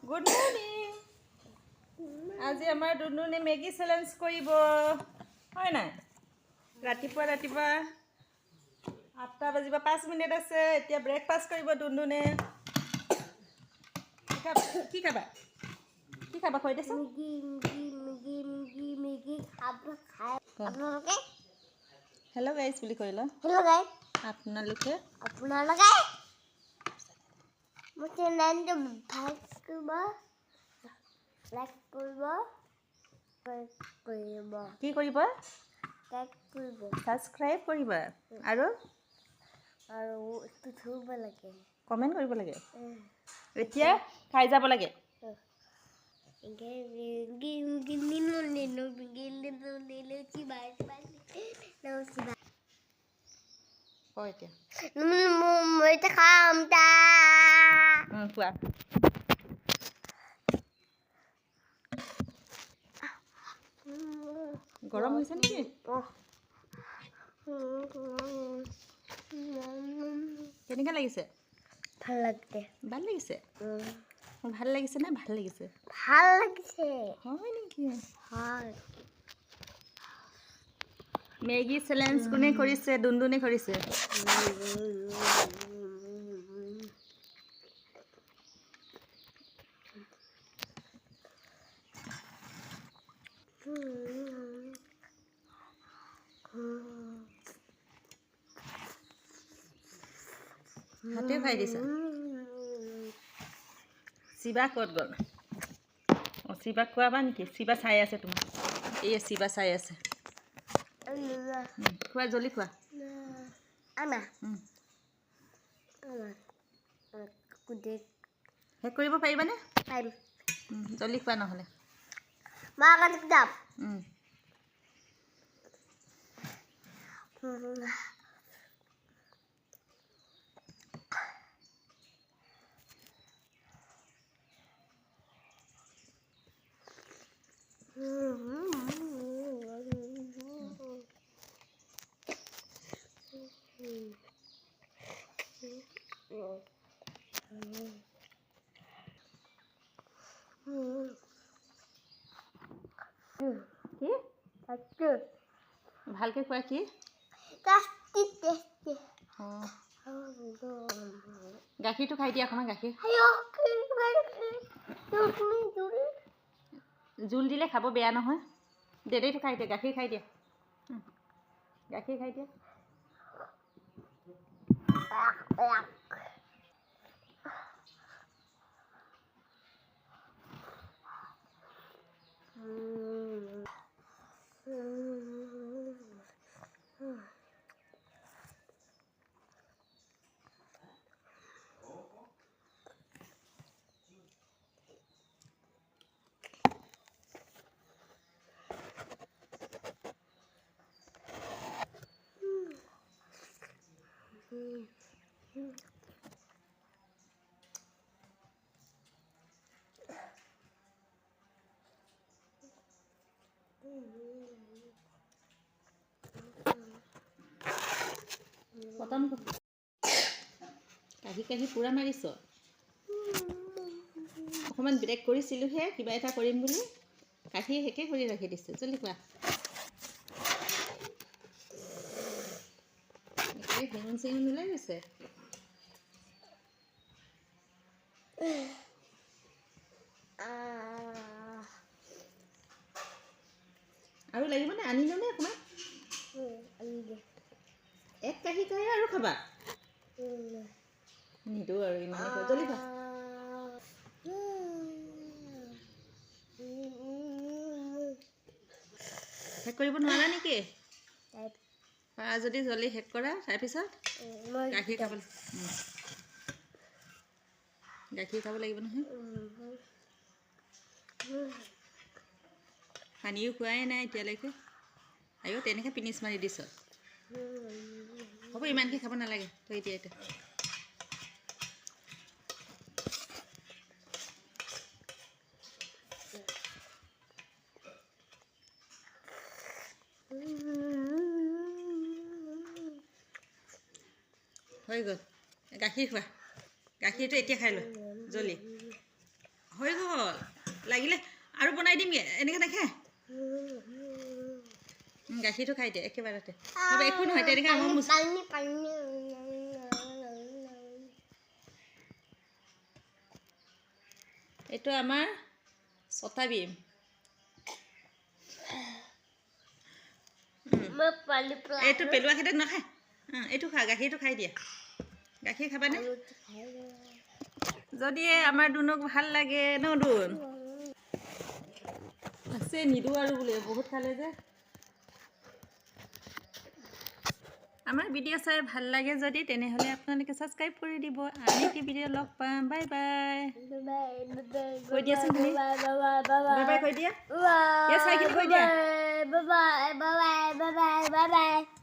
Good morning. আজি আমাৰ দুনুনে Maggi challenge কৰিব হয় নাই? ৰাতিপুৱা 8টা বাজিব 5 মিনিট আছে। এতিয়া ব্ৰেকফাষ্ট কৰিব দুনুনে। কি খাবা কৈ দেচোন। হেল্ল' গাইজ বুলি কৈ ল। Hello' guys. আপোনালোকে মোৰ চেনেলটো লাইক কৰিব কি কৰিব? ছাবস্ক্ৰাইব কৰিব আৰু ধুব লাগে, কমেণ্ট কৰিব লাগে। এতিয়া খাই যাব লাগে। কয় এতিয়া মই খাম কোৱা। গৰম হৈছে নেকি? কেনেকুৱা লাগিছে? ভাল লাগিছে। ভাল লাগিছে? ভাল লাগিছে নে ভাল লাগিছে? ভাল লাগিছে। হয় নেকি? হয়। মেগী চেলেঞ্জ কোনে কৰিছে? দুনুনে কৰিছে। হাতে খাই দিছা। শিৱা ক'ত গ'ল? শিৱাক খোৱাবা নেকি? শিৱা চাই আছে তোমাক। এই শিৱা চাই আছে। খোৱা জলদি খোৱা। শেষ কৰিব পাৰিবানে? জলদি খোৱা নহ'লে। কি? ভালকে খোৱা। কি? গাখীৰটো খাই দিয়া অকণমান। গাখীৰ জোল দিলে খাব, বেয়া নহয়। দেৰিটো খাই দিয়া। গাখীৰ খাই দিয়া। গাখীৰ খাই দিয়া। পতন কাঢ়ি পূৰা মাৰিছ। অকণমান ব্ৰেক কৰিছিলোঁহে কিবা এটা কৰিম বুলি। কাঢ়ি শেষে কৰি ৰাখি দিছোঁ। জলদি কোৱা। হেঙুন চেঙুন ওলাই গৈছে। আৰু লাগিবনে? আনিলো নে অকণমান? এক কাঢ়ি আৰু খাবা? নিদিওঁ আৰু ইমানে কয়। জলদি খোৱা। শেষ কৰিব নোৱাৰা নেকি? পাৰা যদি জলদি শেষ কৰা। তাৰপিছত গাখীৰ খাব লাগিব নহয়। পানীও খোৱাই নাই এতিয়ালৈকে। তেনেকৈ ফিনিছ মাৰি দিছ। হ'ব, ইমানকৈ খাব নালাগে। থৈ দিয়া এতিয়া। হৈ গ'ল। গাখীৰ খোৱা। গাখীৰটো এতিয়া খাই লোৱা জলদি। হৈ গ'ল। লাগিলে আৰু বনাই দিম এনেকৈ নাখায় গাখীৰটো খাই দিয়ে একেবাৰতে হ'ব একো নহয় তেনেকৈ আমাৰ এইটো আমাৰ ছটা বিম এইটো পেলোৱা খেতিত নাখায় এইটো খা গাখীৰটো খাই দিয়া গাখীৰ খাবানে যদি আমাৰ দুনুক ভাল লাগে ন দুন আছে নিদো আৰু বোলে বহুত খালে যে আমাৰ ভিডিঅ' চাই ভাল লাগে যদি তেনেহ'লে আপোনালোকে ছাবস্ক্ৰাইব কৰি দিব আৰু এটি ভিডিঅ' লগ পাম বাই বাই কৈ দিয়াচোন তুমি বাই বাই কৈ দিয়া চাই কিনে কৈ দিয়া Bye bye.